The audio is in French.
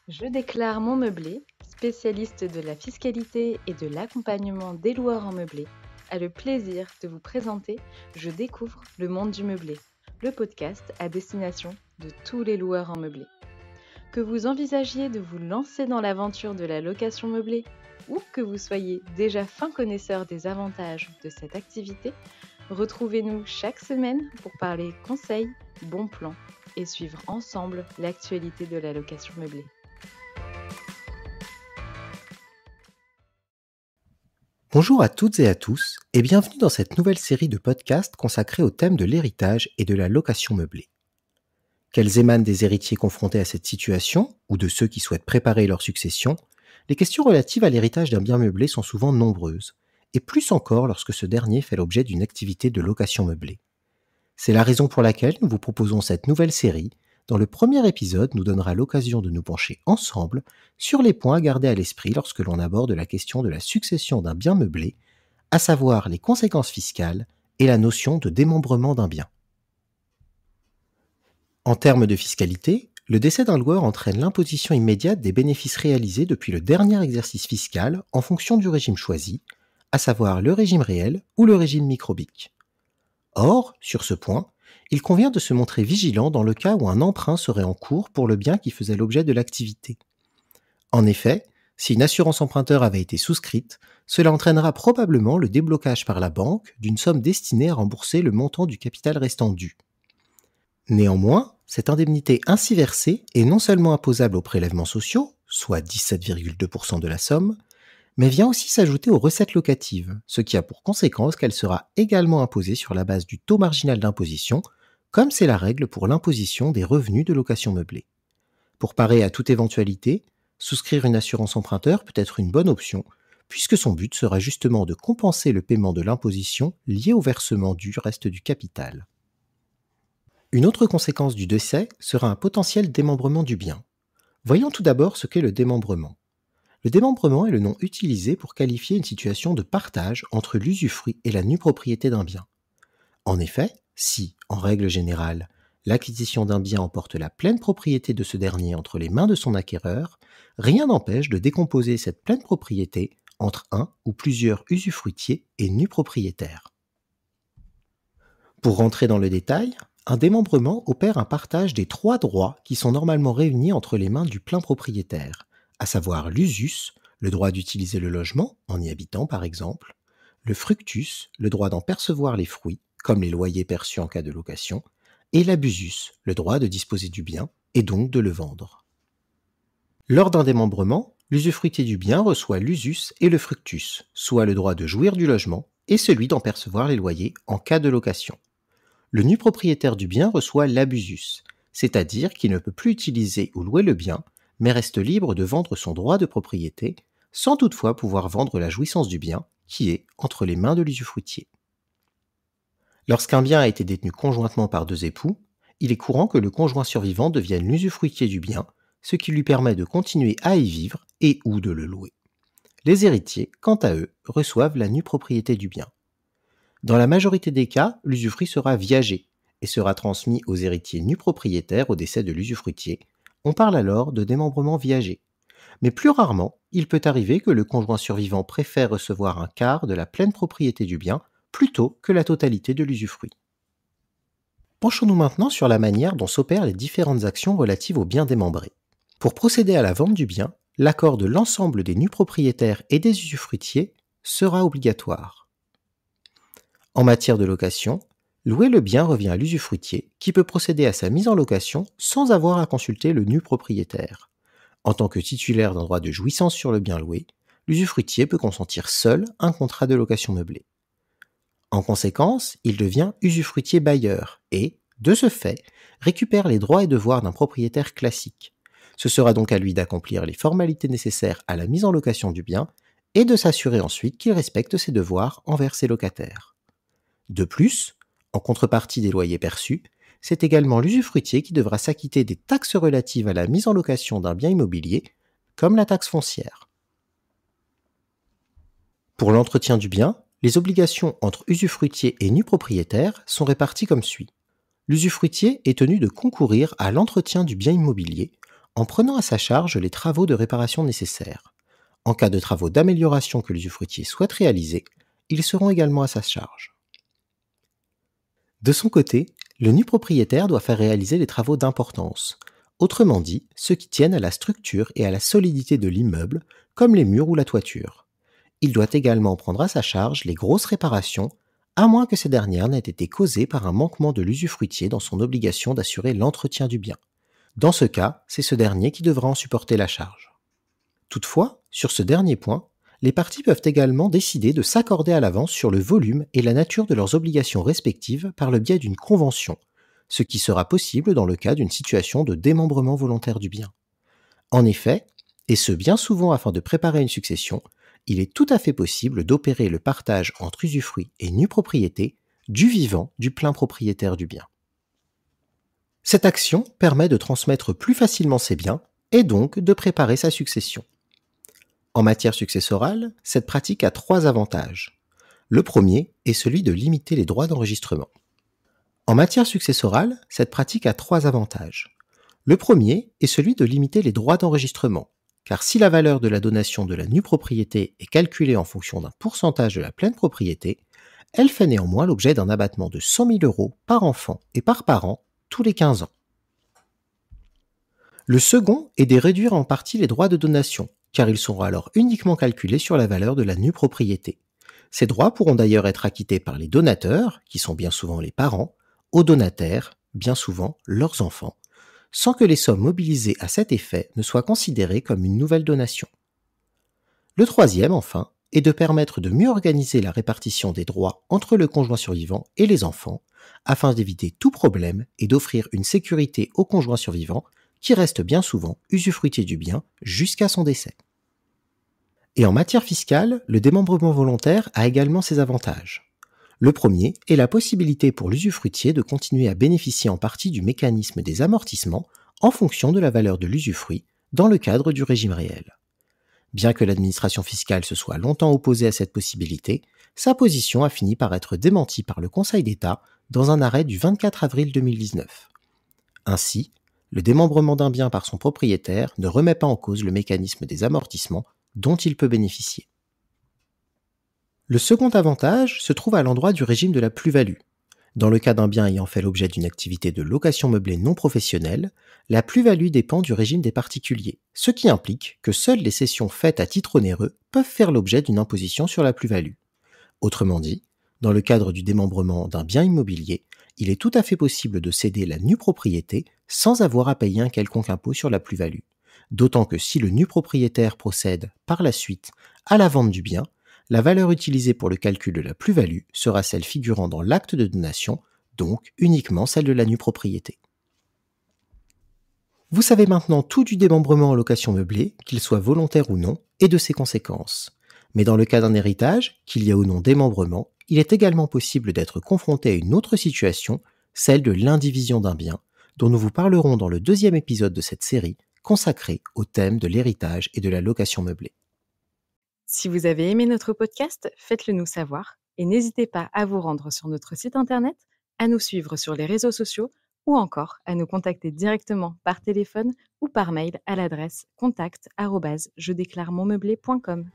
Je déclare mon meublé, spécialiste de la fiscalité et de l'accompagnement des loueurs en meublé, a le plaisir de vous présenter Je découvre le monde du meublé, le podcast à destination de tous les loueurs en meublé. Que vous envisagiez de vous lancer dans l'aventure de la location meublée ou que vous soyez déjà fin connaisseur des avantages de cette activité, retrouvez-nous chaque semaine pour parler conseils, bons plans et suivre ensemble l'actualité de la location meublée. Bonjour à toutes et à tous et bienvenue dans cette nouvelle série de podcasts consacrée au thème de l'héritage et de la location meublée. Qu'elles émanent des héritiers confrontés à cette situation ou de ceux qui souhaitent préparer leur succession, les questions relatives à l'héritage d'un bien meublé sont souvent nombreuses, et plus encore lorsque ce dernier fait l'objet d'une activité de location meublée. C'est la raison pour laquelle nous vous proposons cette nouvelle série, dont le premier épisode nous donnera l'occasion de nous pencher ensemble sur les points à garder à l'esprit lorsque l'on aborde la question de la succession d'un bien meublé, à savoir les conséquences fiscales et la notion de démembrement d'un bien. En termes de fiscalité, le décès d'un loueur entraîne l'imposition immédiate des bénéfices réalisés depuis le dernier exercice fiscal en fonction du régime choisi, à savoir le régime réel ou le régime microbique. Or, sur ce point, il convient de se montrer vigilant dans le cas où un emprunt serait en cours pour le bien qui faisait l'objet de l'activité. En effet, si une assurance emprunteur avait été souscrite, cela entraînera probablement le déblocage par la banque d'une somme destinée à rembourser le montant du capital restant dû. Néanmoins, cette indemnité ainsi versée est non seulement imposable aux prélèvements sociaux, soit 17,2% de la somme, mais vient aussi s'ajouter aux recettes locatives, ce qui a pour conséquence qu'elle sera également imposée sur la base du taux marginal d'imposition, comme c'est la règle pour l'imposition des revenus de location meublée. Pour parer à toute éventualité, souscrire une assurance emprunteur peut être une bonne option, puisque son but sera justement de compenser le paiement de l'imposition lié au versement du reste du capital. Une autre conséquence du décès sera un potentiel démembrement du bien. Voyons tout d'abord ce qu'est le démembrement. Le démembrement est le nom utilisé pour qualifier une situation de partage entre l'usufruit et la nue propriété d'un bien. En effet, si, en règle générale, l'acquisition d'un bien emporte la pleine propriété de ce dernier entre les mains de son acquéreur, rien n'empêche de décomposer cette pleine propriété entre un ou plusieurs usufruitiers et nus propriétaires. Pour rentrer dans le détail, un démembrement opère un partage des trois droits qui sont normalement réunis entre les mains du plein propriétaire, à savoir l'usus, le droit d'utiliser le logement, en y habitant par exemple, le fructus, le droit d'en percevoir les fruits, comme les loyers perçus en cas de location, et l'abusus, le droit de disposer du bien, et donc de le vendre. Lors d'un démembrement, l'usufruitier du bien reçoit l'usus et le fructus, soit le droit de jouir du logement, et celui d'en percevoir les loyers en cas de location. Le nu propriétaire du bien reçoit l'abusus, c'est-à-dire qu'il ne peut plus utiliser ou louer le bien, mais reste libre de vendre son droit de propriété, sans toutefois pouvoir vendre la jouissance du bien, qui est entre les mains de l'usufruitier. Lorsqu'un bien a été détenu conjointement par deux époux, il est courant que le conjoint survivant devienne l'usufruitier du bien, ce qui lui permet de continuer à y vivre et ou de le louer. Les héritiers, quant à eux, reçoivent la nue propriété du bien. Dans la majorité des cas, l'usufruit sera viagé et sera transmis aux héritiers nus propriétaires au décès de l'usufruitier. On parle alors de démembrement viagé. Mais plus rarement, il peut arriver que le conjoint survivant préfère recevoir un quart de la pleine propriété du bien plutôt que la totalité de l'usufruit. Penchons-nous maintenant sur la manière dont s'opèrent les différentes actions relatives au bien démembré. Pour procéder à la vente du bien, l'accord de l'ensemble des nus propriétaires et des usufruitiers sera obligatoire. En matière de location, louer le bien revient à l'usufruitier qui peut procéder à sa mise en location sans avoir à consulter le nu propriétaire. En tant que titulaire d'un droit de jouissance sur le bien loué, l'usufruitier peut consentir seul un contrat de location meublée. En conséquence, il devient usufruitier bailleur et, de ce fait, récupère les droits et devoirs d'un propriétaire classique. Ce sera donc à lui d'accomplir les formalités nécessaires à la mise en location du bien et de s'assurer ensuite qu'il respecte ses devoirs envers ses locataires. De plus, en contrepartie des loyers perçus, c'est également l'usufruitier qui devra s'acquitter des taxes relatives à la mise en location d'un bien immobilier, comme la taxe foncière. Pour l'entretien du bien, les obligations entre usufruitier et nu propriétaire sont réparties comme suit. L'usufruitier est tenu de concourir à l'entretien du bien immobilier en prenant à sa charge les travaux de réparation nécessaires. En cas de travaux d'amélioration que l'usufruitier souhaite réaliser, ils seront également à sa charge. De son côté, le nu propriétaire doit faire réaliser les travaux d'importance, autrement dit, ceux qui tiennent à la structure et à la solidité de l'immeuble, comme les murs ou la toiture. Il doit également prendre à sa charge les grosses réparations, à moins que ces dernières n'aient été causées par un manquement de l'usufruitier dans son obligation d'assurer l'entretien du bien. Dans ce cas, c'est ce dernier qui devra en supporter la charge. Toutefois, sur ce dernier point, les parties peuvent également décider de s'accorder à l'avance sur le volume et la nature de leurs obligations respectives par le biais d'une convention, ce qui sera possible dans le cas d'une situation de démembrement volontaire du bien. En effet, et ce bien souvent afin de préparer une succession, il est tout à fait possible d'opérer le partage entre usufruit et nue propriété du vivant du plein propriétaire du bien. Cette action permet de transmettre plus facilement ses biens et donc de préparer sa succession. En matière successorale, cette pratique a 3 avantages. Le premier est celui de limiter les droits d'enregistrement. En matière successorale, cette pratique a 3 avantages. Le premier est celui de limiter les droits d'enregistrement, car si la valeur de la donation de la nue propriété est calculée en fonction d'un pourcentage de la pleine propriété, elle fait néanmoins l'objet d'un abattement de 100 000 € par enfant et par parent tous les 15 ans. Le second est de réduire en partie les droits de donation, car ils seront alors uniquement calculés sur la valeur de la nue propriété. Ces droits pourront d'ailleurs être acquittés par les donateurs, qui sont bien souvent les parents, aux donataires, bien souvent leurs enfants, sans que les sommes mobilisées à cet effet ne soient considérées comme une nouvelle donation. Le troisième, enfin, est de permettre de mieux organiser la répartition des droits entre le conjoint survivant et les enfants, afin d'éviter tout problème et d'offrir une sécurité au conjoint survivant qui reste bien souvent usufruitier du bien jusqu'à son décès. Et en matière fiscale, le démembrement volontaire a également ses avantages. Le premier est la possibilité pour l'usufruitier de continuer à bénéficier en partie du mécanisme des amortissements en fonction de la valeur de l'usufruit dans le cadre du régime réel. Bien que l'administration fiscale se soit longtemps opposée à cette possibilité, sa position a fini par être démentie par le Conseil d'État dans un arrêt du 24 avril 2019. Ainsi, le démembrement d'un bien par son propriétaire ne remet pas en cause le mécanisme des amortissements dont il peut bénéficier. Le second avantage se trouve à l'endroit du régime de la plus-value. Dans le cas d'un bien ayant fait l'objet d'une activité de location meublée non professionnelle, la plus-value dépend du régime des particuliers, ce qui implique que seules les cessions faites à titre onéreux peuvent faire l'objet d'une imposition sur la plus-value. Autrement dit, dans le cadre du démembrement d'un bien immobilier, il est tout à fait possible de céder la nue propriété sans avoir à payer un quelconque impôt sur la plus-value. D'autant que si le nu propriétaire procède, par la suite, à la vente du bien, la valeur utilisée pour le calcul de la plus-value sera celle figurant dans l'acte de donation, donc uniquement celle de la nue propriété. Vous savez maintenant tout du démembrement en location meublée, qu'il soit volontaire ou non, et de ses conséquences. Mais dans le cas d'un héritage, qu'il y ait ou non démembrement, il est également possible d'être confronté à une autre situation, celle de l'indivision d'un bien, dont nous vous parlerons dans le 2e épisode de cette série, consacré au thème de l'héritage et de la location meublée. Si vous avez aimé notre podcast, faites-le nous savoir et n'hésitez pas à vous rendre sur notre site internet, à nous suivre sur les réseaux sociaux ou encore à nous contacter directement par téléphone ou par mail à l'adresse contact@jedéclaremonmeublé.com.